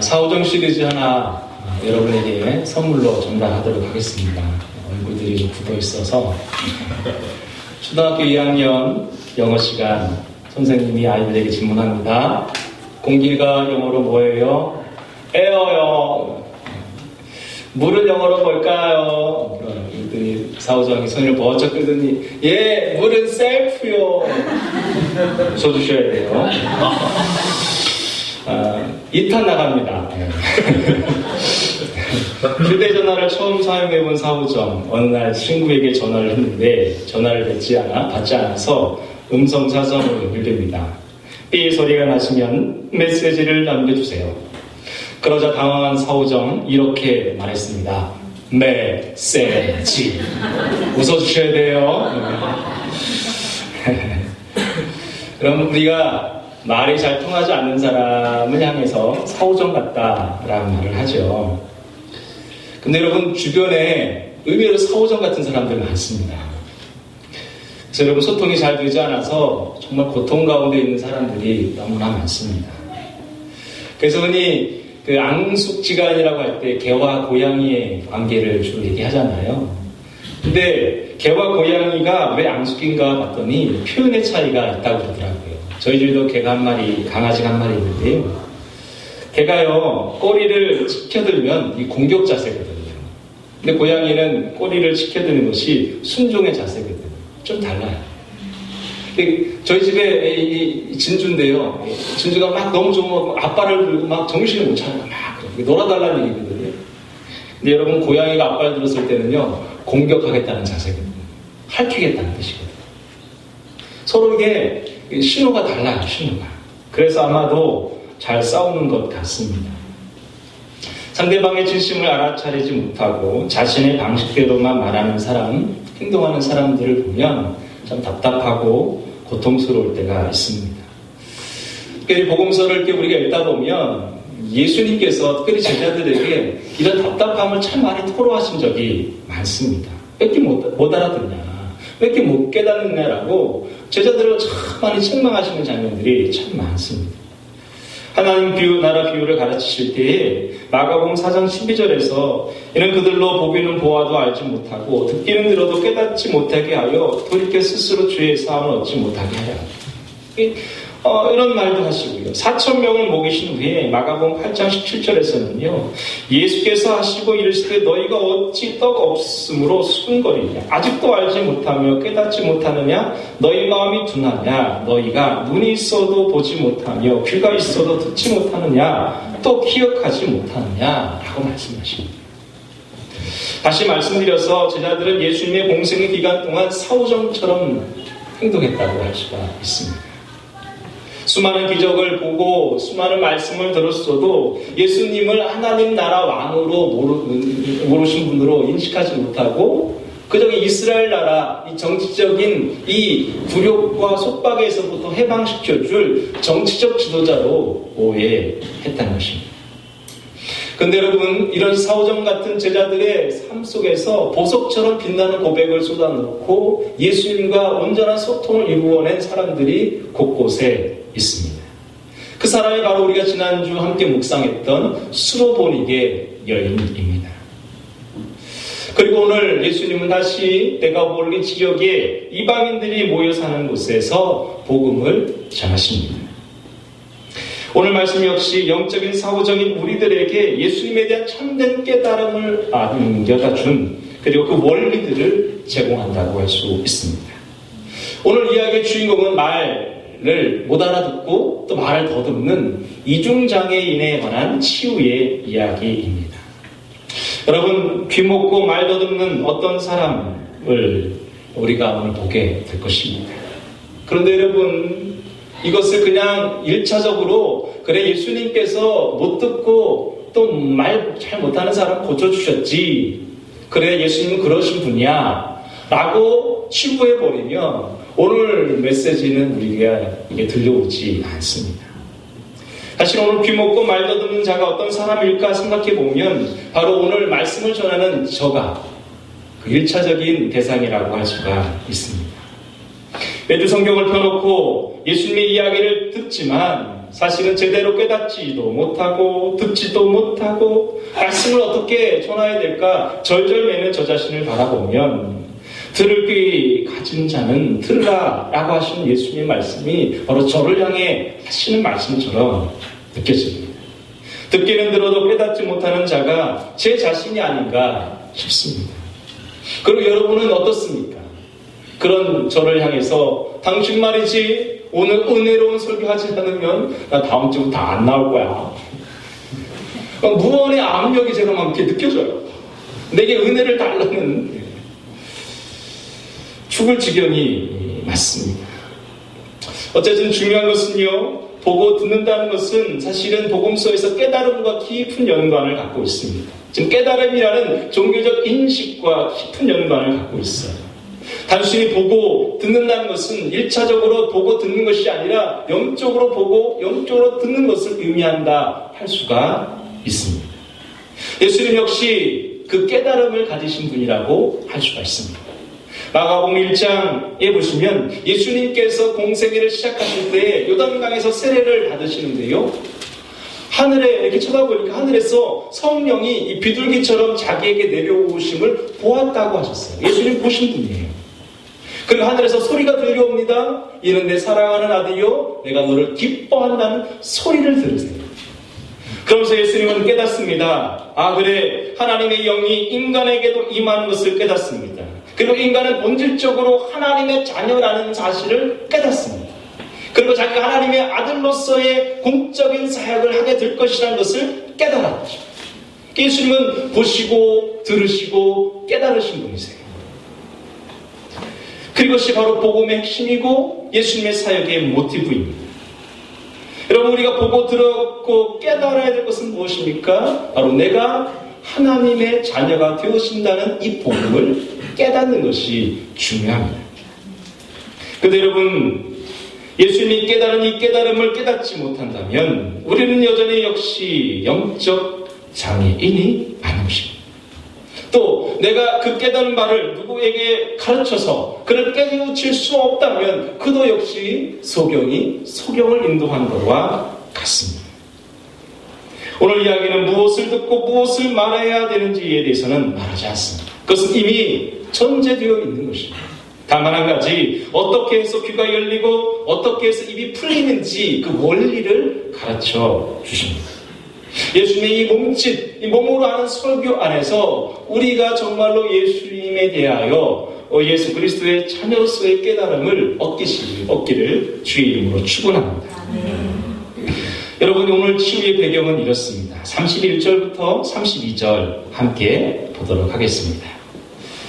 사오정 시리즈 하나 여러분에게 선물로 전달하도록 하겠습니다. 얼굴들이 좀 굳어 있어서 초등학교 2학년 영어 시간 선생님이 아이들에게 질문합니다. 공기가 영어로 뭐예요? 에어요. 물은 영어로 뭘까요? 그랬더니 사오정이 손을 번쩍 끄더니 예, 물은 셀프요. 웃어주셔야 돼요. 2탄 나갑니다. 휴대전화를 처음 사용해본 사오정. 어느 날 친구에게 전화를 했는데 전화를 받지 않아서 음성 사정으로 연결됩니다. 삐 소리가 나시면 메시지를 남겨주세요. 그러자 당황한 사오정 이렇게 말했습니다. 메시지. 웃어주셔야 돼요. 그럼 우리가 말이 잘 통하지 않는 사람을 향해서 사오정 같다라는 말을 하죠. 근데 여러분 주변에 의외로 사오정 같은 사람들 많습니다. 그래서 여러분 소통이 잘 되지 않아서 정말 고통 가운데 있는 사람들이 너무나 많습니다. 그래서 흔히 그 앙숙지간이라고 할 때 개와 고양이의 관계를 주로 얘기하잖아요. 근데 개와 고양이가 왜 앙숙인가 봤더니 표현의 차이가 있다고 그러더라고요. 저희 집에도 개가 한 마리, 강아지가 한 마리 있는데요. 개가요, 꼬리를 치켜들면 이 공격 자세거든요. 근데 고양이는 꼬리를 치켜드는 것이 순종의 자세거든요. 좀 달라요. 저희 집에 이 진주인데요. 진주가 막 너무 좋으면 아빠를 들고 막 정신을 못 차리고 막 놀아달라는 얘기거든요. 근데 여러분 고양이가 아빠를 들었을 때는요, 공격하겠다는 자세거든요. 핥히겠다는 뜻이거든요. 서로 이게 신호가 달라요, 신호가. 그래서 아마도 잘 싸우는 것 같습니다. 상대방의 진심을 알아차리지 못하고 자신의 방식대로만 말하는 사람, 행동하는 사람들을 보면 참 답답하고 고통스러울 때가 있습니다. 특별히 복음서를 이렇게 우리가 읽다 보면 예수님께서 특별히 제자들에게 이런 답답함을 참 많이 토로하신 적이 많습니다. 왜 이렇게 못 알아듣냐? 왜 이렇게 못 깨닫느냐라고 제자들을 참 많이 책망하시는 장면들이 참 많습니다. 하나님 나라 비유를 가르치실 때에 마가복음 4장 12절에서 이는 그들로 보기는 보아도 알지 못하고 듣기는 들어도 깨닫지 못하게 하여 돌이켜 스스로 주의 사함을 얻지 못하게 하여 이런 말도 하시고요. 4,000명을 먹이신 후에 마가복음 8장 17절에서는요. 예수께서 하시고 이르시되 너희가 어찌 떡 없으므로 수근거리냐. 아직도 알지 못하며 깨닫지 못하느냐. 너희 마음이 둔하냐. 너희가 눈이 있어도 보지 못하며 귀가 있어도 듣지 못하느냐. 또 기억하지 못하느냐. 라고 말씀하십니다. 다시 말씀드려서 제자들은 예수님의 공생의 기간 동안 사오정처럼 행동했다고 할 수가 있습니다. 수많은 기적을 보고 수많은 말씀을 들었어도 예수님을 하나님 나라 왕으로 모르신 분으로 인식하지 못하고 그저 이스라엘 나라 이 정치적인 이 굴욕과 속박에서부터 해방시켜줄 정치적 지도자로 오해했다는 것입니다. 그런데 여러분 이런 사오정 같은 제자들의 삶 속에서 보석처럼 빛나는 고백을 쏟아놓고 예수님과 온전한 소통을 이루어낸 사람들이 곳곳에 있습니다. 그 사람이 바로 우리가 지난주 함께 묵상했던 수로보닉의 여인입니다. 그리고 오늘 예수님은 다시 데가볼리 지역에 이방인들이 모여 사는 곳에서 복음을 전하십니다. 오늘 말씀 역시 영적인 사오정인 우리들에게 예수님에 대한 참된 깨달음을 안겨다 준 그리고 그 원리들을 제공한다고 할 수 있습니다. 오늘 이야기의 주인공은 말을 못 알아듣고 또 말을 더듬는 이중장애인에 관한 치유의 이야기입니다. 여러분 귀 먹고 말 더듬는 어떤 사람을 우리가 오늘 보게 될 것입니다. 그런데 여러분 이것을 그냥 1차적으로 그래 예수님께서 못 듣고 또 말 잘 못하는 사람 고쳐주셨지 그래 예수님은 그러신 분이야 라고 치부해버리면 오늘 메시지는 우리가 이게 들려오지 않습니다. 사실 오늘 귀 먹고 말 더듬는 자가 어떤 사람일까 생각해보면 바로 오늘 말씀을 전하는 저가 그 1차적인 대상이라고 할 수가 있습니다. 매주 성경을 펴놓고 예수님의 이야기를 듣지만 사실은 제대로 깨닫지도 못하고 듣지도 못하고 말씀을 어떻게 전해야 될까 절절매는 저 자신을 바라보면 들을 귀 가진 자는 들으라 라고 하시는 예수님의 말씀이 바로 저를 향해 하시는 말씀처럼 느껴집니다. 듣기는 들어도 깨닫지 못하는 자가 제 자신이 아닌가 싶습니다. 그리고 여러분은 어떻습니까? 그런 저를 향해서 당신 말이지 오늘 은혜로운 설교하지 않으면 나 다음 주부터 다 안 나올 거야. 무언의 압력이 제가 막 이렇게 느껴져요. 내게 은혜를 달라는 죽을 지경이 맞습니다. 어쨌든 중요한 것은요, 보고 듣는다는 것은 사실은 복음서에서 깨달음과 깊은 연관을 갖고 있습니다. 지금 깨달음이라는 종교적 인식과 깊은 연관을 갖고 있어요. 단순히 보고 듣는다는 것은 1차적으로 보고 듣는 것이 아니라 영적으로 보고 영적으로 듣는 것을 의미한다 할 수가 있습니다. 예수님 역시 그 깨달음을 가지신 분이라고 할 수가 있습니다. 마가복음 1장에 보시면 예수님께서 공생애를 시작하실 때 요단강에서 세례를 받으시는데요, 하늘에 이렇게 쳐다보니까 하늘에서 성령이 이 비둘기처럼 자기에게 내려오심을 보았다고 하셨어요. 예수님 보신 분이에요. 그리고 하늘에서 소리가 들려옵니다. 이는 내 사랑하는 아들이요 내가 너를 기뻐한다는 소리를 들으세요. 그러면서 예수님은 깨닫습니다. 아, 그래, 하나님의 영이 인간에게도 임하는 것을 깨닫습니다. 그리고 인간은 본질적으로 하나님의 자녀라는 사실을 깨닫습니다. 그리고 자기가 하나님의 아들로서의 공적인 사역을 하게 될 것이라는 것을 깨달았죠. 예수님은 보시고 들으시고 깨달으신 분이세요. 그것이 바로 복음의 핵심이고 예수님의 사역의 모티브입니다. 여러분, 우리가 보고 들었고 깨달아야 될 것은 무엇입니까? 바로 내가 하나님의 자녀가 되어진다는 이 복음을 깨닫는 것이 중요합니다. 그런데 여러분, 예수님이 깨달은 이 깨달음을 깨닫지 못한다면 우리는 여전히 역시 영적 장애인이 아닌 것입니다. 또 내가 그 깨달은 바를 누구에게 가르쳐서 그를 깨우칠 수 없다면 그도 역시 소경을 인도하는 것과 같습니다. 오늘 이야기는 무엇을 듣고 무엇을 말해야 되는지에 대해서는 말하지 않습니다. 그것은 이미 전제되어 있는 것입니다. 다만 한 가지, 어떻게 해서 귀가 열리고 어떻게 해서 입이 풀리는지 그 원리를 가르쳐 주십니다. 예수님의 이 몸짓, 이 몸으로 하는 설교 안에서 우리가 정말로 예수님에 대하여 예수 그리스도의 자녀로서의 깨달음을 얻기를 주의 이름으로 축원합니다. 여러분, 오늘 치유의 배경은 이렇습니다. 31절부터 32절 함께 보도록 하겠습니다.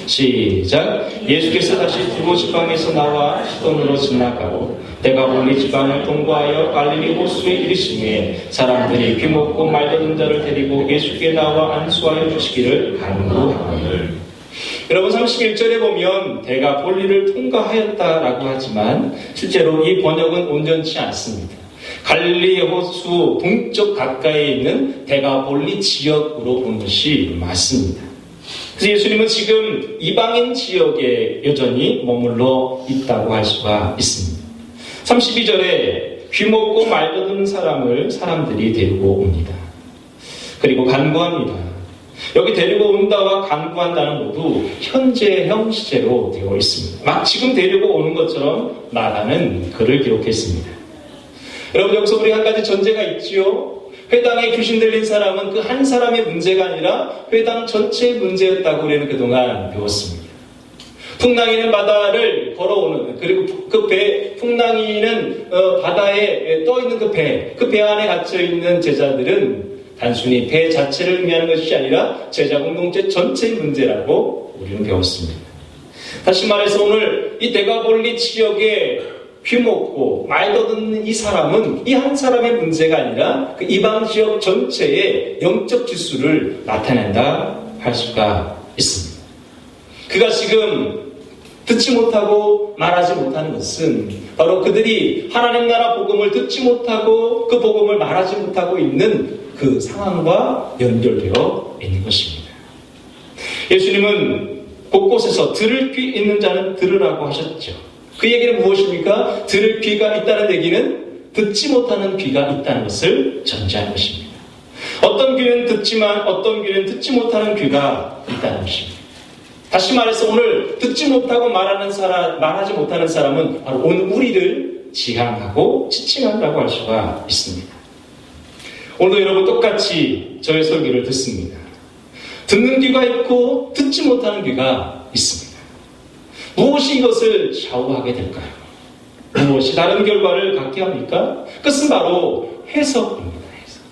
시작. 예수께서 다시 두로 지방에서 나와 시돈으로 지나가고 데가볼리 지방을 통과하여 갈릴리 호수에 이르시매 사람들이 귀먹고 말더는 자를 데리고 예수께 나와 안수하여 주시기를 간구하거늘. 여러분, 31절에 보면 데가볼리를 통과하였다라고 하지만 실제로 이 번역은 온전치 않습니다. 갈릴리 호수 동쪽 가까이에 있는 데가볼리 지역으로 본 것이 맞습니다. 그래서 예수님은 지금 이방인 지역에 여전히 머물러 있다고 할 수가 있습니다. 32절에 귀먹고 말더듬는 사람들이 데리고 옵니다. 그리고 간구합니다. 여기 데리고 온다와 간구한다는 모두 현재형 시제로 되어 있습니다. 막 지금 데리고 오는 것처럼 말하는 글을 기록했습니다. 여러분, 여기서 우리 한 가지 전제가 있지요. 회당에 귀신 들린 사람은 그 한 사람의 문제가 아니라 회당 전체의 문제였다고 우리는 그동안 배웠습니다. 풍랑이는 바다를 걸어오는, 그리고 풍랑이는 바다에 떠있는 그 배 안에 갇혀있는 제자들은 단순히 배 자체를 의미하는 것이 아니라 제자 공동체 전체의 문제라고 우리는 배웠습니다. 다시 말해서 오늘 이 데가볼리 지역에 귀먹고 말더듬는 이 사람은 이 한 사람의 문제가 아니라 그 이방 지역 전체의 영적 지수를 나타낸다 할 수가 있습니다. 그가 지금 듣지 못하고 말하지 못하는 것은 바로 그들이 하나님 나라 복음을 듣지 못하고 그 복음을 말하지 못하고 있는 그 상황과 연결되어 있는 것입니다. 예수님은 곳곳에서 들을 귀 있는 자는 들으라고 하셨죠. 그 얘기는 무엇입니까? 들을 귀가 있다는 얘기는 듣지 못하는 귀가 있다는 것을 전제한 것입니다. 어떤 귀는 듣지만 어떤 귀는 듣지 못하는 귀가 있다는 것입니다. 다시 말해서 오늘 듣지 못하고 말하지 못하는 사람은 바로 오늘 우리를 지향하고 지칭한다고 할 수가 있습니다. 오늘도 여러분 똑같이 저의 설교를 듣습니다. 듣는 귀가 있고 듣지 못하는 귀가 있습니다. 무엇이 이것을 좌우하게 될까요? 무엇이 다른 결과를 갖게 합니까? 그것은 바로 해석입니다. 해석.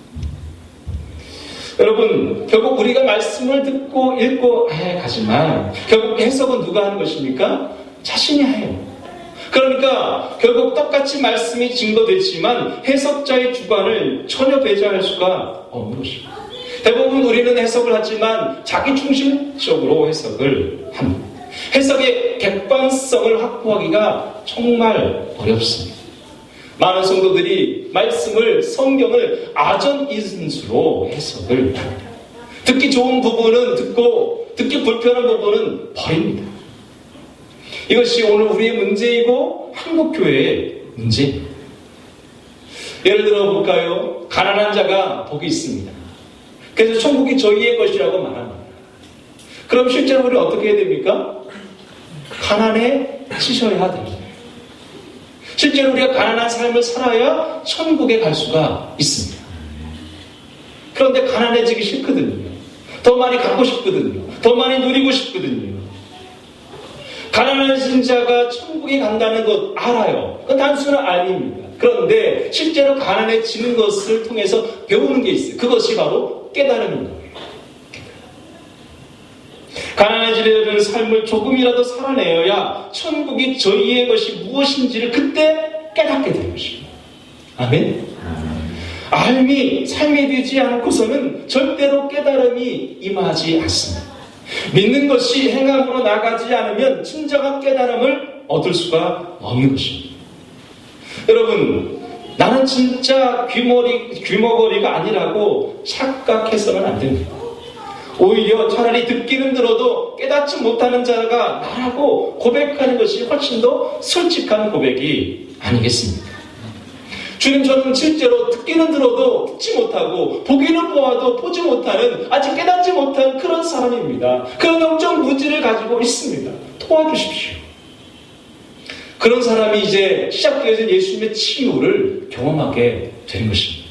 여러분, 결국 우리가 말씀을 듣고 읽고 가지만 결국 해석은 누가 하는 것입니까? 자신이 해요. 그러니까 결국 똑같이 말씀이 증거되지만 해석자의 주관을 전혀 배제할 수가 없는 것입니다. 대부분 우리는 해석을 하지만 자기 중심적으로 해석을 합니다. 해석의 객관성을 확보하기가 정말 어렵습니다. 많은 성도들이 성경을 아전인수로 해석을 합니다. 듣기 좋은 부분은 듣고 듣기 불편한 부분은 버립니다. 이것이 오늘 우리의 문제이고 한국교회의 문제입니다. 예를 들어 볼까요? 가난한 자가 복이 있습니다. 그래서 천국이 저희의 것이라고 말합니다. 그럼 실제로 우리는 어떻게 해야 됩니까? 가난에 치셔야 됩니다. 실제로 우리가 가난한 삶을 살아야 천국에 갈 수가 있습니다. 그런데 가난해지기 싫거든요. 더 많이 갖고 싶거든요. 더 많이 누리고 싶거든요. 가난한 자가 천국에 간다는 것 알아요. 그건 단순한 알입니다. 그런데 실제로 가난해지는 것을 통해서 배우는 게 있어요. 그것이 바로 깨달음인 거예요. 가난해지려는 삶을 조금이라도 살아내어야 천국이 저희의 것이 무엇인지를 그때 깨닫게 되는 것입니다. 아멘? 알미 삶이 되지 않고서는 절대로 깨달음이 임하지 않습니다. 믿는 것이 행함으로 나가지 않으면 진정한 깨달음을 얻을 수가 없는 것입니다. 여러분, 나는 진짜 귀머거리가 아니라고 착각해서는 안 됩니다. 오히려 차라리 듣기는 들어도 깨닫지 못하는 자가 나라고 고백하는 것이 훨씬 더 솔직한 고백이 아니겠습니까? 주님, 저는 실제로 듣기는 들어도 듣지 못하고 보기는 보아도 보지 못하는, 아직 깨닫지 못한 그런 사람입니다. 그런 영적 무지를 가지고 있습니다. 도와주십시오. 그런 사람이 이제 시작되어진 예수님의 치유를 경험하게 되는 것입니다.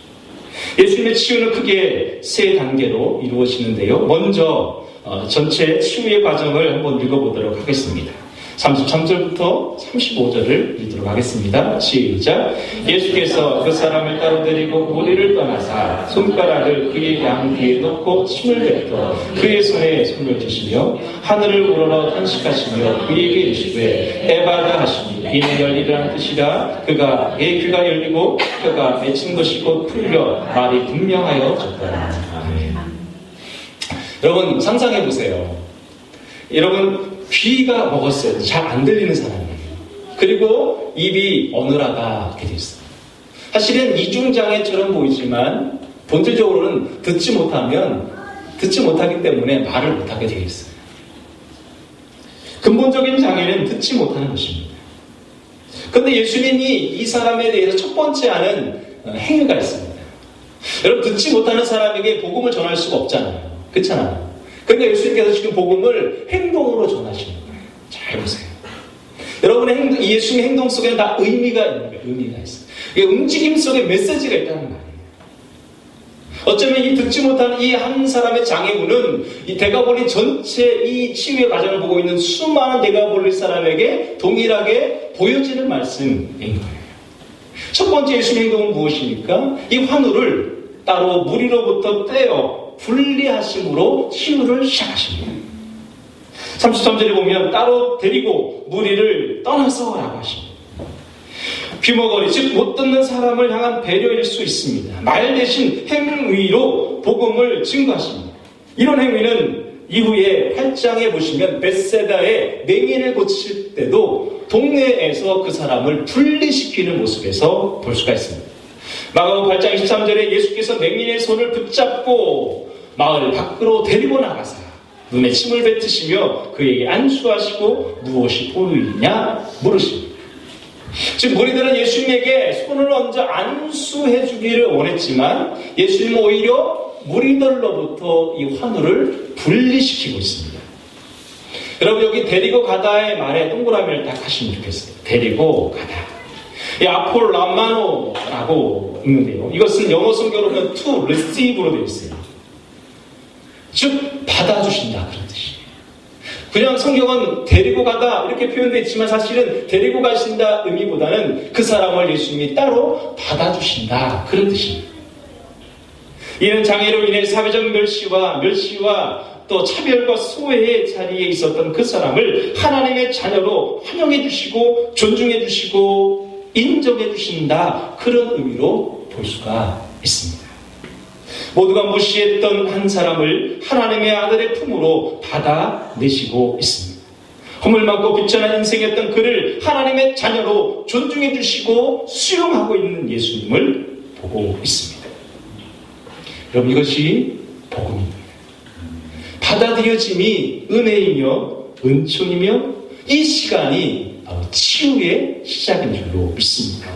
예수님의 치유는 크게 세 단계로 이루어지는데요. 먼저 전체 치유의 과정을 한번 읽어보도록 하겠습니다. 33절부터 35절을 읽도록 하겠습니다. 시작. 예수께서 그 사람을 따로 데리고 고리를 떠나사 손가락을 그의 양 귀에 넣고 침을 뱉어 그의 손에 손을 드시며 하늘을 우러러 탄식하시며 그에게 이르시되 에바다 하시니 이는 열리라는 뜻이라. 그가 내 귀가 열리고 그가 맺힌 것이 곧 풀려 말이 분명하여졌더라. 아멘. 여러분 상상해 보세요. 여러분 귀가 먹었어요. 잘 안 들리는 사람이에요. 그리고 입이 어눌하게 됐어요. 사실은 이중장애처럼 보이지만 본질적으로는 듣지 못하기 때문에 말을 못하게 되어 있어요. 근본적인 장애는 듣지 못하는 것입니다. 그런데 예수님이 이 사람에 대해서 첫 번째 하는 행위가 있습니다. 여러분 듣지 못하는 사람에게 복음을 전할 수가 없잖아요. 그렇잖아요. 그러니까 예수님께서 지금 복음을 행동으로 전하시는 거예요. 잘 보세요. 여러분의 예수님의 행동 속에는 다 의미가 있는 거예요. 의미가 있어요. 움직임 속에 메시지가 있다는 말이에요. 어쩌면 이 듣지 못하는 이 한 사람의 장애물은 이 데가볼리 전체 이 치유의 과정을 보고 있는 수많은 데가볼리 사람에게 동일하게 보여지는 말씀인 거예요. 첫 번째 예수님의 행동은 무엇입니까? 이 환우를 따로 무리로부터 떼어 분리하심으로 치유를 시작하십니다. 33절에 보면 따로 데리고 무리를 떠나서 라고 하십니다. 귀머거리, 즉 못 듣는 사람을 향한 배려일 수 있습니다. 말 대신 행위로 복음을 증거하십니다. 이런 행위는 이후에 8장에 보시면 벳세다의 맹인을 고칠 때도 동네에서 그 사람을 분리시키는 모습에서 볼 수가 있습니다. 마가복음 8장 23절에 예수께서 맹인의 손을 붙잡고 마을 밖으로 데리고 나가사 눈에 침을 뱉으시며 그에게 안수하시고 무엇이 보이냐 물으십니다. 지금 무리들은 예수님에게 손을 얹어 안수해 주기를 원했지만 예수님은 오히려 무리들로부터 이 환우를 분리시키고 있습니다. 여러분 여기 데리고 가다의 말에 동그라미를 딱 하시면 좋겠어요. 데리고 가다. 이 아폴라마노라고 있는데요. 이것은 영어 성경으로 보면 to receive로 되어 있어요. 즉 받아주신다 그런 뜻이에요. 그냥 성경은 데리고 가다 이렇게 표현되어 있지만 사실은 데리고 가신다 의미보다는 그 사람을 예수님이 따로 받아주신다 그런 뜻입니다. 이는 장애로 인해 사회적 멸시와 또 차별과 소외의 자리에 있었던 그 사람을 하나님의 자녀로 환영해 주시고 존중해 주시고 인정해 주신다 그런 의미로 볼 수가 있습니다. 모두가 무시했던 한 사람을 하나님의 아들의 품으로 받아내시고 있습니다. 허물맞고 비천한 인생이었던 그를 하나님의 자녀로 존중해 주시고 수용하고 있는 예수님을 보고 있습니다. 여러분 이것이 복음입니다. 받아들여짐이 은혜이며 은총이며 이 시간이 바로 치유의 시작인 줄로 믿습니다.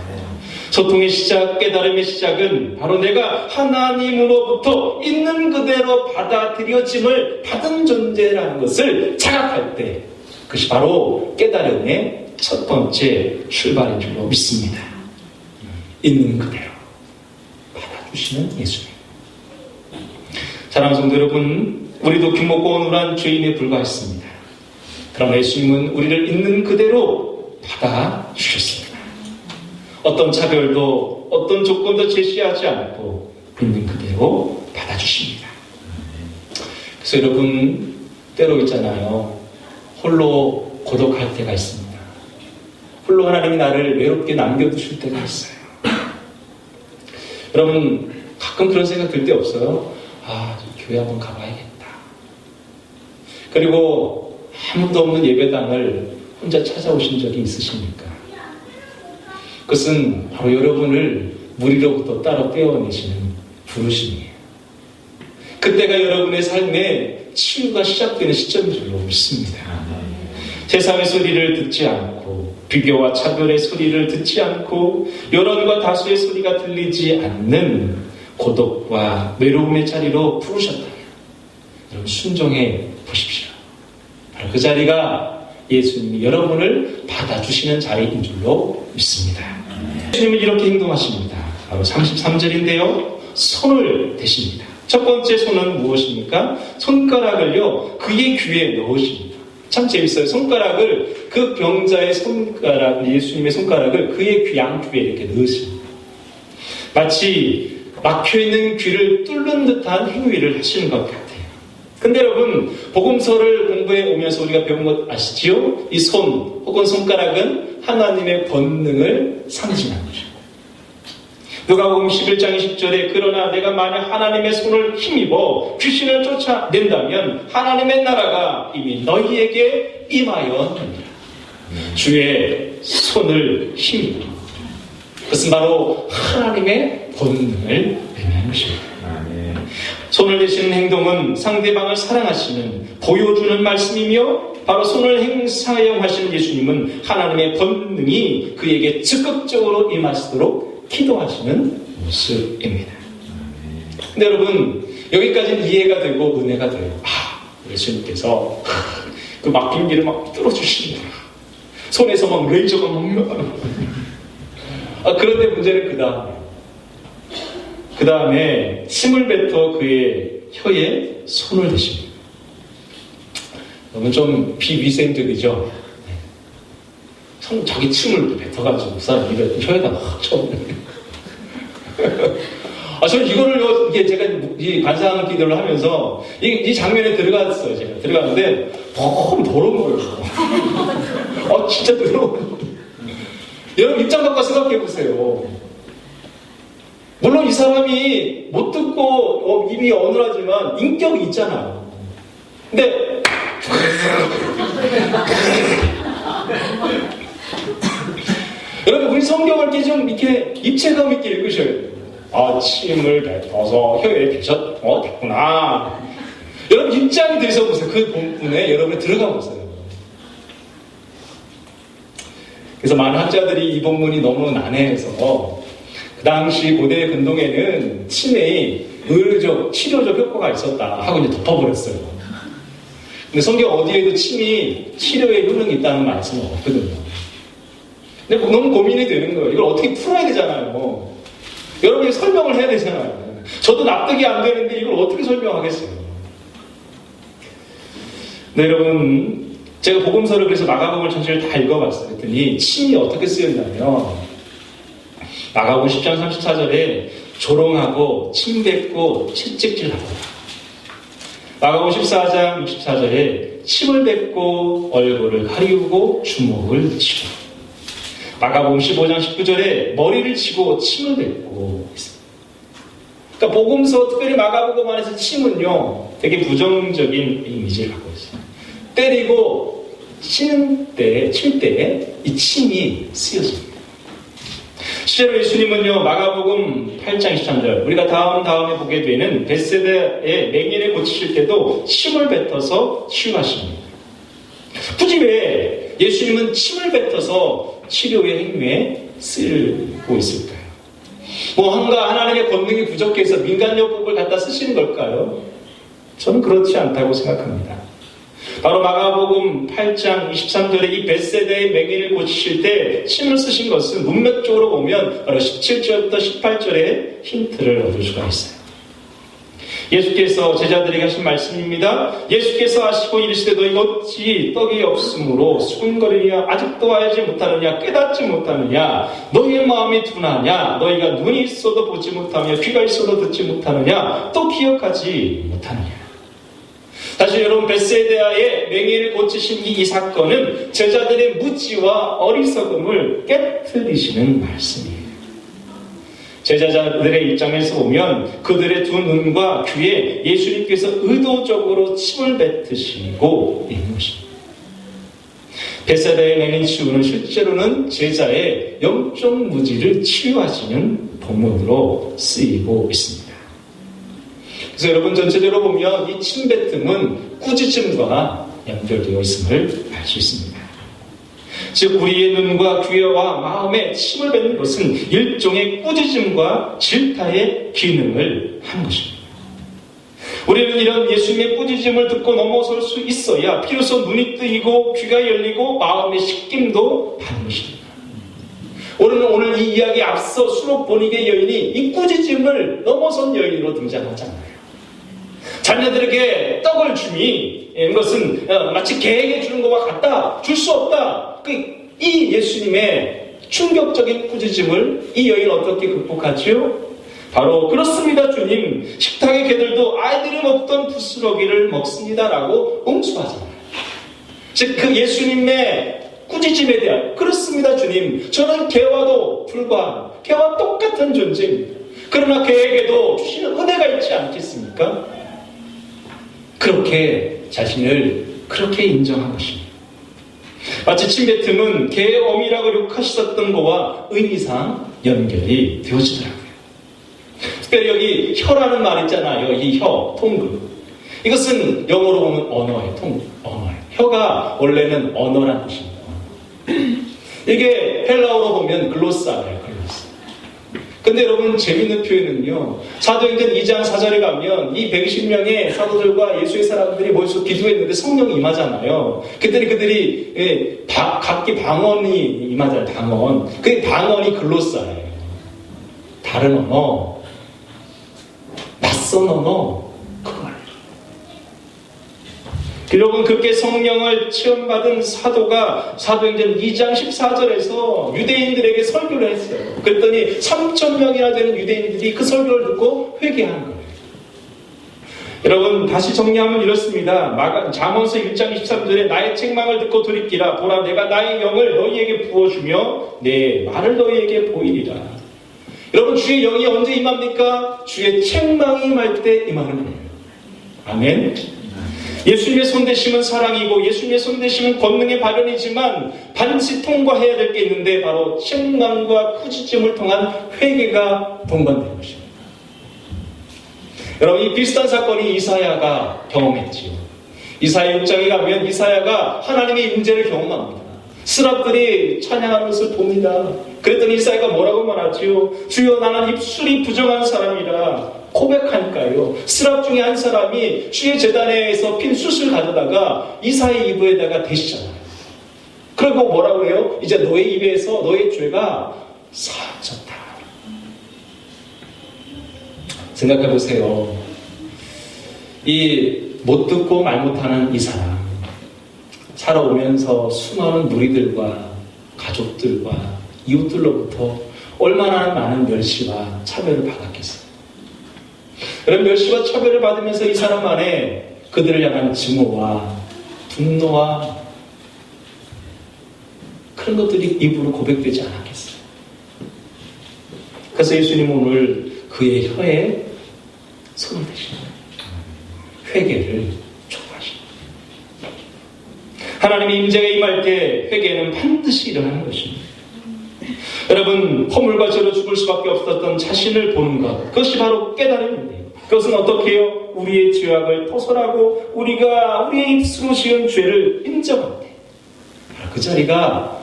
소통의 시작, 깨달음의 시작은 바로 내가 하나님으로부터 있는 그대로 받아들여짐을 받은 존재라는 것을 자각할 때 그것이 바로 깨달음의 첫 번째 출발인 줄로 믿습니다. 있는 그대로 받아주시는 예수님. 사랑하는 성도 여러분, 우리도 귀먹고 온울한 죄인에 불과했습니다. 그러나 예수님은 우리를 있는 그대로 받아주셨습니다. 어떤 차별도 어떤 조건도 제시하지 않고 있는 그대로 받아주십니다. 그래서 여러분 때로 있잖아요. 홀로 고독할 때가 있습니다. 홀로 하나님이 나를 외롭게 남겨두실 때가 있어요. 여러분 가끔 그런 생각 들 때 없어요? 교회 한번 가봐야겠다. 그리고 아무도 없는 예배당을 혼자 찾아오신 적이 있으십니까? 그것은 바로 여러분을 무리로부터 따로 떼어내시는 부르심이에요. 그때가 여러분의 삶에 치유가 시작되는 시점인 줄로 믿습니다. 세상의 소리를 듣지 않고 비교와 차별의 소리를 듣지 않고 여론과 다수의 소리가 들리지 않는 고독과 외로움의 자리로 부르셨다면 여러분 순종해 보십시오. 바로 그 자리가 예수님이 여러분을 받아주시는 자리인 줄로 믿습니다. 예수님은 이렇게 행동하십니다. 바로 33절인데요. 손을 대십니다. 첫 번째 손은 무엇입니까? 손가락을요 그의 귀에 넣으십니다. 참 재밌어요. 손가락을 그 병자의 손가락, 예수님의 손가락을 그의 양귀에 이렇게 넣으십니다. 마치 막혀있는 귀를 뚫는 듯한 행위를 하시는 것 같아요. 근데 여러분 복음서를 공부해 오면서 우리가 배운 것 아시지요? 이 손 혹은 손가락은 하나님의 권능을 상징하는 거죠. 누가복음 11장 20절에 그러나 내가 만약 하나님의 손을 힘입어 귀신을 쫓아낸다면 하나님의 나라가 이미 너희에게 임하였느니라. 주의 손을 힘입어. 그것은 바로 하나님의 권능을 의미하는 것입니다. 손을 대시는 행동은 상대방을 사랑하시는 보여주는 말씀이며 바로 손을 사용하시는 예수님은 하나님의 권능이 그에게 적극적으로 임하시도록 기도하시는 모습입니다. 근데 여러분 여기까지는 이해가 되고 은혜가 돼요. 예수님께서 그 막힌 길을 막 뚫어주시는구나. 손에서 막 레이저가 막 그런데 문제는 그 다음에 침을 뱉어 그의 혀에 손을 대십니다. 너무 좀 비위생적이죠? 자기 침을 뱉어가지고 그 사람 입에 혀에다 막 쳐버려요. 저는 이거를 이게 제가 이 반상 기도를 하면서 이 장면에 들어갔어요. 제가 들어갔는데 너무 더러운 거예요. 진짜 더러운 거예요. 여러분 입장 바꿔 생각해 보세요. 물론 이 사람이 못 듣고 입이 어눌하지만 인격이 있잖아요. 근데 여러분 우리 성경을 이렇게 좀 이렇게 입체감 있게 읽으셔야 돼요. 침을 뱉어서 혀에 됐구나. 여러분 입장이 되셔 보세요. 그 본문에 여러분이 들어가 보세요. 그래서 많은 학자들이 이 본문이 너무 난해해서 그 당시 고대 근동에는 치매의 의료적, 치료적 효과가 있었다 하고 이제 덮어버렸어요. 근데 성경 어디에도 침이 치료에 효능이 있다는 말씀은 없거든요. 근데 너무 고민이 되는 거예요. 이걸 어떻게 풀어야 되잖아요. 여러분이 설명을 해야 되잖아요. 저도 납득이 안 되는데 이걸 어떻게 설명하겠어요. 네, 여러분, 제가 복음서를 그래서 마가복음 전체를 다 읽어봤더니 침이 어떻게 쓰였냐면 마가복음 10장 34절에 조롱하고 침 뱉고 채찍질하더라. 마가복음 14장 64절에 침을 뱉고 얼굴을 가리우고 주먹을 치고, 마가복음 15장 19절에 머리를 치고 침을 뱉고 있습니다. 그러니까 복음서, 특별히 마가복음 안에서 침은요 되게 부정적인 이미지를 갖고 있어요. 때리고 칠 때 이 침이 쓰여집니다. 실제로 예수님은요, 마가복음 8장 23절, 우리가 다음에 보게 되는 벳세다의 맹인을 고치실 때도 침을 뱉어서 치유하십니다. 굳이 왜 예수님은 침을 뱉어서 치료의 행위에 쓰고 있을까요? 뭔가 하나님의 권능이 부족해서 민간요법을 갖다 쓰시는 걸까요? 저는 그렇지 않다고 생각합니다. 바로 마가복음 8장 23절에 이 벳세다의 맹인을 고치실 때 침을 쓰신 것은 문맥적으로 보면 바로 17절부터 18절에 힌트를 얻을 수가 있어요. 예수께서 제자들에게 하신 말씀입니다. 예수께서 하시고 이르시되 너희가 어찌 떡이 없으므로 수군거리냐, 아직도 알지 못하느냐, 깨닫지 못하느냐, 너희의 마음이 둔하냐, 너희가 눈이 있어도 보지 못하며 귀가 있어도 듣지 못하느냐, 또 기억하지 못하느냐. 다시 여러분, 벳세다의 맹인을 고치신 이 사건은 제자들의 무지와 어리석음을 깨트리시는 말씀이에요. 제자들의 입장에서 보면 그들의 두 눈과 귀에 예수님께서 의도적으로 침을 뱉으시고 있는 것입니다. 벳세다의 맹인 치유는 실제로는 제자의 영적 무지를 치유하시는 본문으로 쓰이고 있습니다. 그래서 여러분, 전체적으로 보면 이 침뱉음은 꾸짖음과 연결되어 있음을 알 수 있습니다. 즉 우리의 눈과 귀와 마음에 침을 뱉는 것은 일종의 꾸짖음과 질타의 기능을 하는 것입니다. 우리는 이런 예수님의 꾸짖음을 듣고 넘어설 수 있어야 비로소 눈이 뜨이고 귀가 열리고 마음의 식김도 받는 것입니다. 오늘 이 이야기에 앞서 수록 보니게 여인이 이 꾸짖음을 넘어선 여인으로 등장하잖아요. 자녀들에게 떡을 주니 이것은 마치 개에게 주는 것과 같다, 줄 수 없다. 이 예수님의 충격적인 꾸짖음을 이 여인은 어떻게 극복하지요? 바로 그렇습니다 주님, 식탁의 개들도 아이들이 먹던 부스러기를 먹습니다라고 응수하잖아요. 즉 그 예수님의 꾸짖음에 대한, 그렇습니다 주님, 저는 개와도 불과한, 개와 똑같은 존재입니다. 그러나 개에게도 주시는 은혜가 있지 않겠습니까? 그렇게 자신을 그렇게 인정한 것입니다. 마치 침뱉음은 개의 어미라고 욕하셨던 것과 의미상 연결이 되어지더라고요. 특별히 여기 혀라는 말 있잖아요. 이 혀, 통글. 이것은 영어로 보면 언어예요. 언어예요. 혀가 원래는 언어라는 뜻입니다. 이게 헬라어로 보면 글로사예요. 글로사. 근데 여러분, 재밌는 표현은요, 사도행전 2장 4절에 가면 이 120명의 사도들과 예수의 사람들이 모여서 기도했는데 성령이 임하잖아요. 그들이 각기 방언이 임하잖아요. 방언. 그 방언이 글로사예요. 다른 언어, 낯선 언어, 그걸. 여러분, 그렇게 성령을 체험받은 사도가 사도행전 2장 14절에서 유대인들에게 설교를 했어요. 그랬더니 3,000명이나 되는 유대인들이 그 설교를 듣고 회개한 거예요. 여러분, 다시 정리하면 이렇습니다. 잠언서 1장 23절에 나의 책망을 듣고 돌이키라. 보라, 내가 나의 영을 너희에게 부어주며 내 말을 너희에게 보이리라. 여러분, 주의 영이 언제 임합니까? 주의 책망이 임할 때 임하는 거예요. 아멘. 예수님의 손대심은 사랑이고 예수님의 손대심은 권능의 발현이지만 반드시 통과해야 될 게 있는데 바로 책망과 꾸짖음을 통한 회개가 동반된 것입니다. 여러분, 이 비슷한 사건이 이사야가 경험했지요. 이사야 6장에 가면 이사야가 하나님의 임재를 경험합니다. 스랍들이 찬양하는 것을 봅니다. 그랬더니 이사야가 뭐라고 말하지요? 주여 나는 입술이 부정한 사람이라 고백하니까요. 스랍 중에 한 사람이 주의 제단에서 핀 숯을 가져다가 이사야의 입에다가 대시잖아요. 그리고 뭐라고 해요? 이제 너의 입에서 너의 죄가 사라졌다. 생각해 보세요. 이 못 듣고 말 못하는 이 사람, 살아오면서 수많은 무리들과 가족들과 이웃들로부터 얼마나 많은 멸시와 차별을 받았겠어요. 그런 멸시와 차별을 받으면서 이 사람 안에 그들을 향한 증오와 분노와 그런 것들이 입으로 고백되지 않았겠어요. 그래서 예수님은 오늘 그의 혀에 손을 대십니다. 회개를 촉구하십니다. 하나님의 임재가 임할 때 회개는 반드시 일어나는 것입니다. 여러분, 허물과 죄로 죽을 수밖에 없었던 자신을 보는 것, 그것이 바로 깨달음인데요. 그것은 어떻게 해요? 우리의 죄악을 토설하고 우리가 우리의 입술로 지은 죄를 인정할 때 그 자리가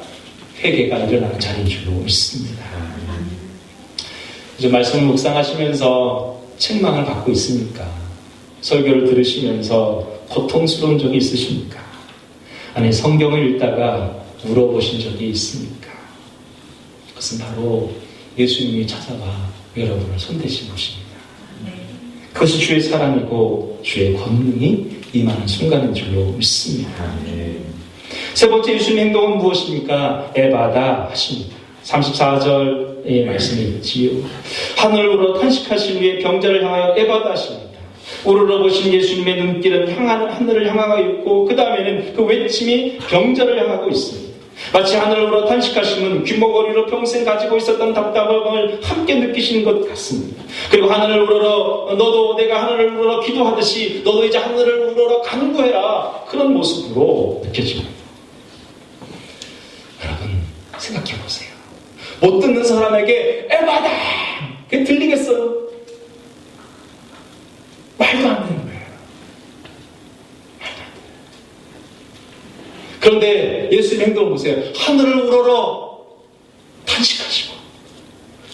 회개가 일어나는 자리인 줄로 믿습니다. 이제 말씀을 묵상하시면서 책망을 받고 있습니까? 설교를 들으시면서 고통스러운 적이 있으십니까? 아니, 성경을 읽다가 울어보신 적이 있습니까? 그것은 바로 예수님이 찾아와 여러분을 손대신 것입니다. 그것이 주의 사랑이고 주의 권능이 임하는 순간인 줄로 믿습니다. 세 번째 예수님의 행동은 무엇입니까? 에바다 하십니다. 34절의 말씀이 있지요. 하늘으로 탄식하신 후에 병자를 향하여 에바다 하십니다. 우러러보신 예수님의 눈길은 하늘을 향하고 있고 그 다음에는 그 외침이 병자를 향하고 있습니다. 마치 하늘으로 탄식하시면 귀머거리로 평생 가지고 있었던 답답함을 함께 느끼시는 것 같습니다. 그리고 하늘을 우러러 너도 내가 하늘을 우러러 기도하듯이 너도 이제 하늘을 우러러 간구해라, 그런 모습으로 느껴집니다. 여러분 생각해 보세요. 못 듣는 사람에게 에바다! 그게 들리겠어요? 말도 안 되는 거예요. 말도 안 돼요. 그런데 예수님 행동을 보세요. 하늘을 우러러 탄식하시고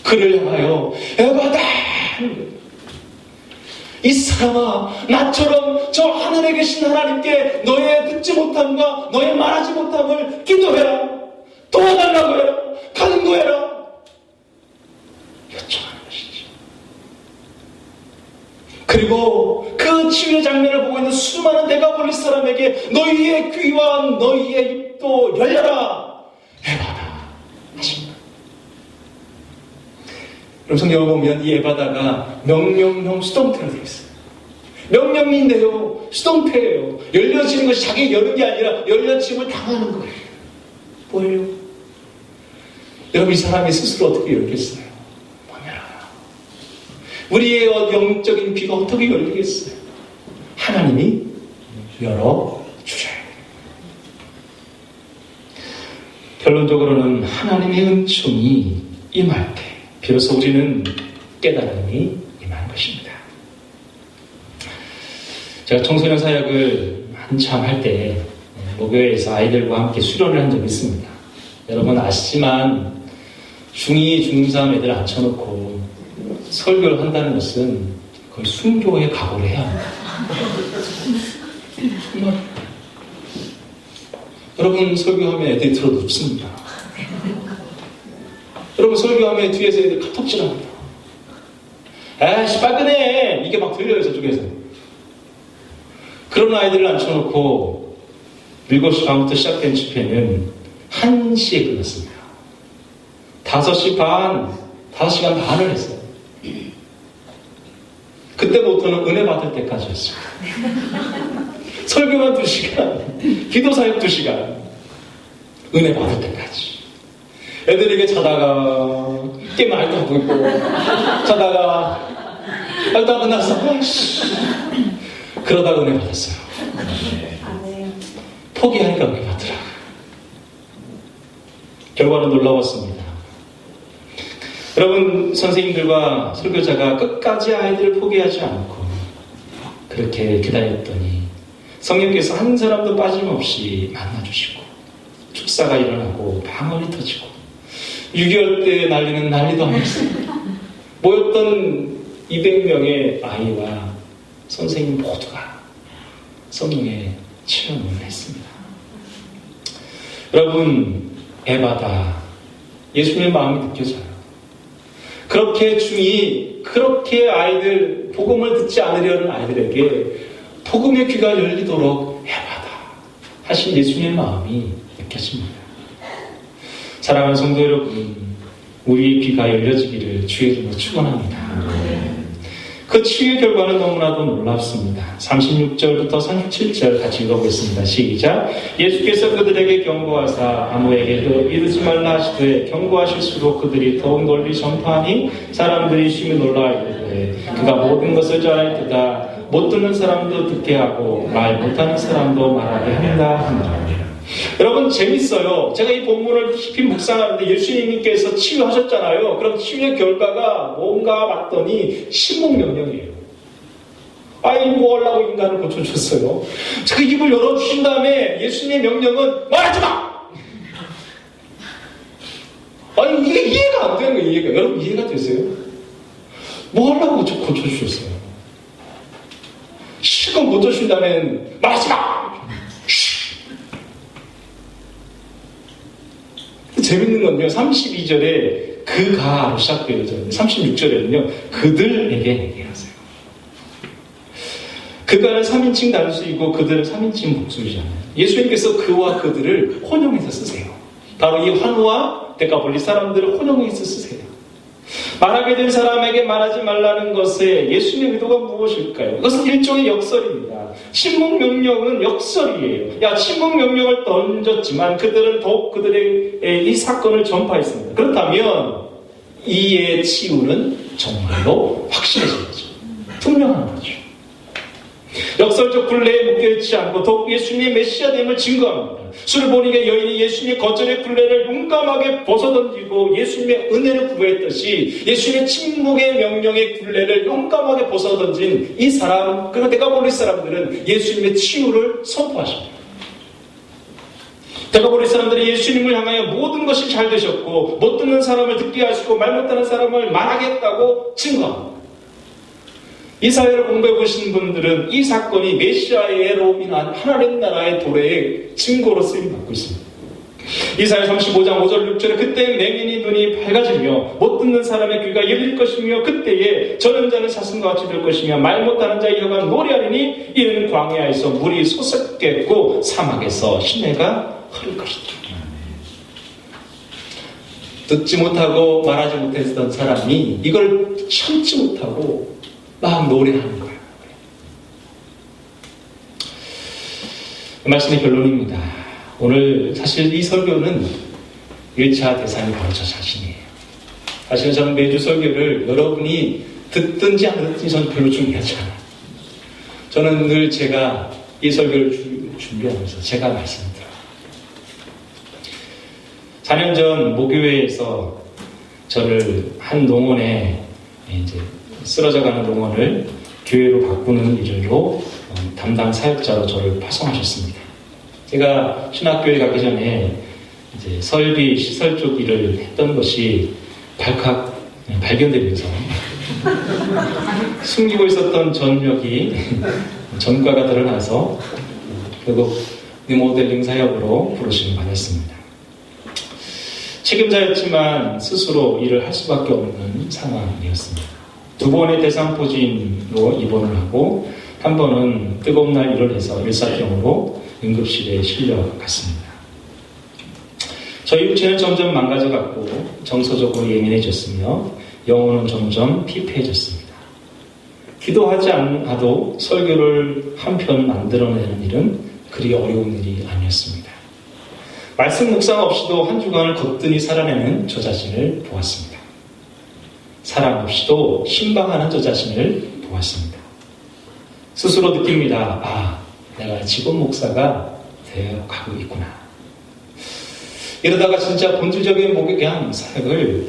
그를 향하여 에바다! 이 사람아, 나처럼 저 하늘에 계신 하나님께 너의 듣지 못함과 너의 말하지 못함을 기도해라, 도와달라고 해라, 간구해라, 요청하는 것이죠. 그리고 그 치유의 장면을 보고 있는 수많은 데가볼리스 사람에게 너희의 귀와 너희의 입도 열려라, 에바다 하십니다. 그럼 성경을 보면 이 에바다가 명령형 수동태로 되어 있어요. 명령인데요, 수동태예요. 열려지는 것이 자기 여는 게 아니라 열려짐을 당하는 거예요. 뭐예요? 여러분, 이 사람이 스스로 어떻게 열겠어요? 뭐냐? 우리의 영적인 귀가 어떻게 열리겠어요? 하나님이 열어주셔야 돼요. 결론적으로는 하나님의 은총이 임할 때 비로소 우리는 깨달음이 임한 것입니다. 제가 청소년 사역을 한참 할 때 목요일에서 아이들과 함께 수련을 한 적이 있습니다. 여러분 아시지만 중2, 중3 애들 앉혀놓고 설교를 한다는 것은 거의 순교의 각오를 해야 합니다. 정말 여러분 설교하면 애들이 들어 눕습니다. 여러분 설교하면 뒤에서 애들 카톡질합니다. 에이씨 빨끈해, 이게 막 들려요 저쪽에서. 그런 아이들을 앉혀놓고 7시 반부터 시작된 집회는 1시에 끝났습니다. 5시 반, 5시간 반을 했어요. 그때부터는 은혜 받을 때까지였습니다. 설교만 2시간, 기도사역 2시간, 은혜 받을 때까지. 애들에게 자다가 게임 알도 하고 있고 자다가 알도 하고 나서 그러다가 은혜 받았어요. 포기하니까 은혜 받더라. 결과는 놀라웠습니다. 여러분, 선생님들과 설교자가 끝까지 아이들을 포기하지 않고 그렇게 기다렸더니 성령께서 한 사람도 빠짐없이 만나주시고 축사가 일어나고 방언이 터지고 6.25 때 난리는 난리도 아니었어요. 모였던 200명의 아이와 선생님 모두가 성령의 체험을 했습니다. 여러분, 에바다. 예수님의 마음이 느껴져요. 그렇게 그렇게 아이들, 복음을 듣지 않으려는 아이들에게 복음의 귀가 열리도록 에바다 하신 예수님의 마음이 느껴집니다. 사랑하는 성도 여러분, 우리의 귀가 열려지기를 주의 이름으로 축원합니다. 그 치유의 결과는 너무나도 놀랍습니다. 36절부터 37절 같이 읽어보겠습니다. 시작. 예수께서 그들에게 경고하사 아무에게도 이르지 말라 하시되 경고하실수록 그들이 더욱 널리 전파하니 사람들이 심히 놀라 이르되 그가 모든 것을 잘 알듯다. 못 듣는 사람도 듣게 하고 말 못하는 사람도 말하게 한다 한다. 여러분, 재밌어요. 제가 이 본문을 깊이 묵상하는데 예수님께서 치유하셨잖아요. 그럼 치유의 결과가 뭔가 봤더니 신문명령이에요. 아이, 뭐 하려고 인간을 고쳐줬어요. 그 입을 열어주신 다음에 예수님의 명령은 말하지 마! 아니, 이게 이해가 안 되는 거예요, 이해가. 여러분, 이해가 되세요? 뭐 하려고 고쳐주셨어요? 실컷 고쳐주신 다음에 말하지 마! 재밌는 건요, 32절에 그가로 시작되어져 36절에는요, 그들에게 얘기하세요. 그가는 3인칭 단수이고 그들은 3인칭 복수이잖아요. 예수님께서 그와 그들을 혼용해서 쓰세요. 바로 이 환우와 데카폴리 사람들을 혼용해서 쓰세요. 말하게 된 사람에게 말하지 말라는 것에 예수님의 의도가 무엇일까요? 이것은 일종의 역설입니다. 침묵명령은 역설이에요. 침묵명령을 던졌지만 그들은 더욱 그들의 이 사건을 전파했습니다. 그렇다면 이의 치유는 정말로 확실해진 거죠. 분명한 거죠. 역설적 굴레에 묶여있지 않고 더욱 예수님의 메시아됨을 증거합니다. 술보니게 여인이 예수님의 거절의 굴레를 용감하게 벗어던지고 예수님의 은혜를 구했듯이 예수님의 침묵의 명령의 굴레를 용감하게 벗어던진 이 사람, 그리고 데카폴리 사람들은 예수님의 치유를 선포하십니다. 데카폴리 사람들이 예수님을 향하여 모든 것이 잘 되셨고 못 듣는 사람을 듣게 하시고 말 못하는 사람을 말하겠다고 증거합니다. 이 사회를 공부해 보신 분들은 이 사건이 메시아로 인한 하나님 나라의 도래의 증거로 쓰임받고 있습니다. 이사야 35장 5절 6절에 그때 맹인이 눈이 밝아지며 못 듣는 사람의 귀가 열릴 것이며 그때에 저는 자는 사슴과 같이 될 것이며 말 못하는 자의 혀가 노래하리니 이는 광야에서 물이 솟았겠고 사막에서 시내가 흐를 것이다. 듣지 못하고 말하지 못했던 사람이 이걸 참지 못하고 막 노래하는 거예요. 말씀의 결론입니다. 오늘 사실 이 설교는 1차 대상이 바로 저 자신이에요. 사실은 저는 매주 설교를 여러분이 듣든지 안 듣든지 저는 별로 중요하지 않아요. 저는 늘 제가 이 설교를 준비하면서 제가 말씀드려요. 4년 전 모교회에서 저를 한 농원에 이제 쓰러져가는 농원을 교회로 바꾸는 일로 담당 사역자로 저를 파송하셨습니다. 제가 신학교에 가기 전에 이제 설비, 시설 쪽 일을 했던 것이 발견되면서 숨기고 있었던 전력이 전과가 드러나서 결국 리모델링 사역으로 부르심을 받았습니다. 책임자였지만 스스로 일을 할 수밖에 없는 상황이었습니다. 2번의 대상포진으로 입원을 하고 한 번은 뜨거운 날 일을 해서 일사병으로 응급실에 실려갔습니다. 저희 육체는 점점 망가져갔고 정서적으로 예민해졌으며 영혼은 점점 피폐해졌습니다. 기도하지 않아도 설교를 한 편 만들어내는 일은 그리 어려운 일이 아니었습니다. 말씀 묵상 없이도 한 주간을 거뜬히 살아내는 저 자신을 보았습니다. 사랑 없이도 신방하는 저 자신을 보았습니다. 스스로 느낍니다. 내가 직업 목사가 되어 가고 있구나. 이러다가 진짜 본질적인 목욕양 사역을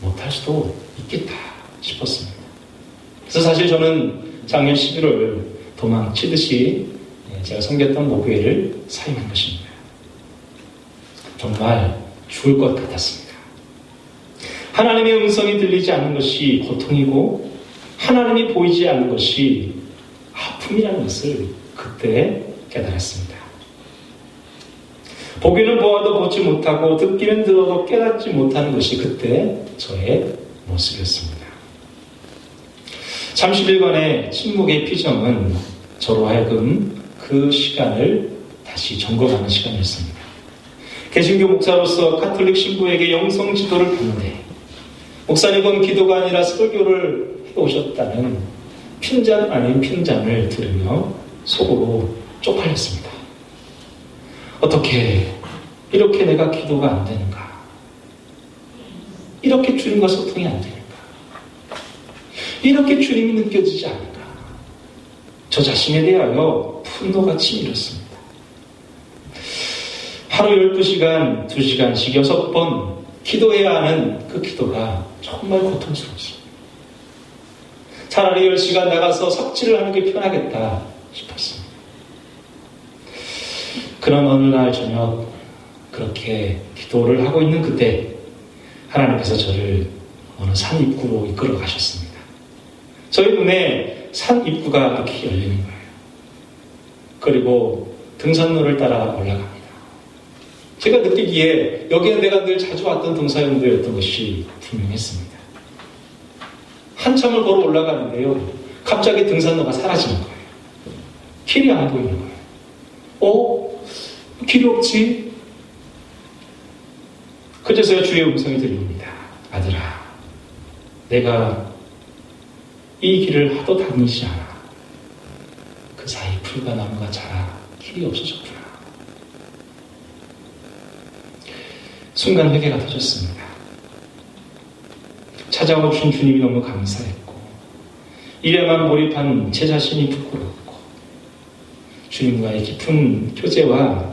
못할 수도 있겠다 싶었습니다. 그래서 사실 저는 작년 11월 도망치듯이 제가 섬겼던 목교회를 사임한 것입니다. 정말 죽을 것 같았습니다. 하나님의 음성이 들리지 않는 것이 고통이고 하나님이 보이지 않는 것이 아픔이라는 것을 그때 깨달았습니다. 보기는 보아도 보지 못하고 듣기는 들어도 깨닫지 못하는 것이 그때 저의 모습이었습니다. 30일간의 침묵의 피정은 저로 하여금 그 시간을 다시 점검하는 시간이었습니다. 개신교 목사로서 가톨릭 신부에게 영성 지도를 받는데 목사님은 기도가 아니라 설교를 해오셨다는 핀잔 아닌 핀잔을 들으며 속으로 쪽팔렸습니다. 어떻게 이렇게 내가 기도가 안 되는가? 이렇게 주님과 소통이 안 되는가? 이렇게 주님이 느껴지지 않을까? 저 자신에 대하여 분노가 치밀었습니다. 하루 12시간, 2시간씩 6번 기도해야 하는 그 기도가 정말 고통스러웠습니다. 차라리 10시간 나가서 삭제를 하는 게 편하겠다 싶었습니다. 그런 어느 날 저녁 그렇게 기도를 하고 있는 그때 하나님께서 저를 어느 산 입구로 이끌어 가셨습니다. 저희 눈에 산 입구가 이렇게 열리는 거예요. 그리고 등산로를 따라 올라갑니다. 제가 느끼기에 여기에 내가 늘 자주 왔던 등산로였던 것이 분명했습니다. 한참을 걸어 올라가는데요. 갑자기 등산로가 사라지는 거예요. 길이 안 보이는 거예요. 길이 없지? 그제서야 주의 음성이 들립니다. 아들아, 내가 이 길을 하도 다니지 않아. 그 사이 풀과 나무가 자라 길이 없어졌구나. 순간 회개가 터졌습니다. 찾아오신 주님이 너무 감사했고 일에만 몰입한 제 자신이 부끄럽고 주님과의 깊은 교제와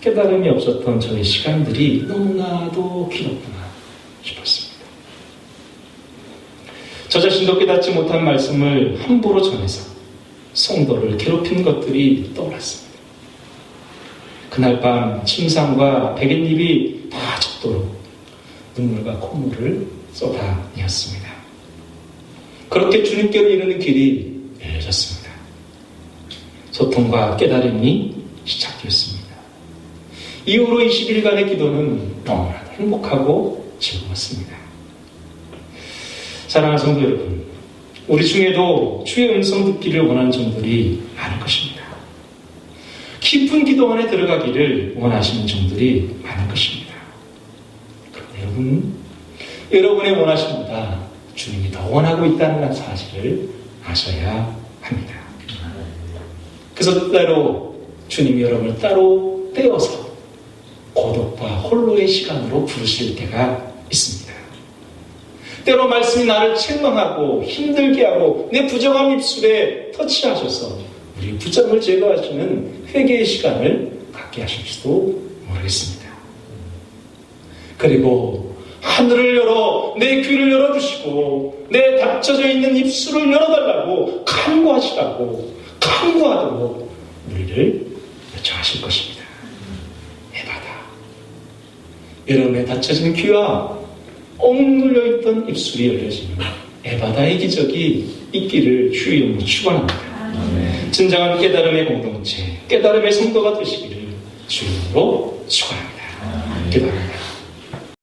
깨달음이 없었던 저의 시간들이 너무나도 길었구나 싶었습니다. 저 자신도 깨닫지 못한 말씀을 함부로 전해서 성도를 괴롭힌 것들이 떠올랐습니다. 그날 밤 침상과 베갯잎이 다 젖도록 눈물과 콧물을 쏟아내었습니다. 그렇게 주님께로 이르는 길이 열려졌습니다. 소통과 깨달음이 시작되었습니다. 이후로 20일간의 기도는 너무나도 행복하고 즐거웠습니다. 사랑하는 성도 여러분, 우리 중에도 주의 음성 듣기를 원하는 종들이 많을 것입니다. 깊은 기도 안에 들어가기를 원하시는 종들이 많을 것입니다. 그런데 여러분의 원하심보다 주님이 더 원하고 있다는 사실을 아셔야 합니다. 그래서 때로 주님이 여러분을 따로 떼어서 고독과 홀로의 시간으로 부르실 때가 있습니다. 때로 말씀이 나를 책망하고 힘들게 하고 내 부정한 입술에 터치하셔서 우리 부정을 제거하시는 회개의 시간을 갖게 하실지도 모르겠습니다. 그리고 하늘을 열어 내 귀를 열어주시고 내 닫혀져 있는 입술을 열어달라고 간구하도록 우리를 요청하실 것입니다. 에바다. 여러분의 닫혀진 귀와 억눌려 있던 입술이 열려지는 에바다의 기적이 있기를 주의 이름으로 축원합니다. 진정한 깨달음의 공동체, 깨달음의 성도가 되시기를 주의 이름으로 축원합니다. 기도합니다.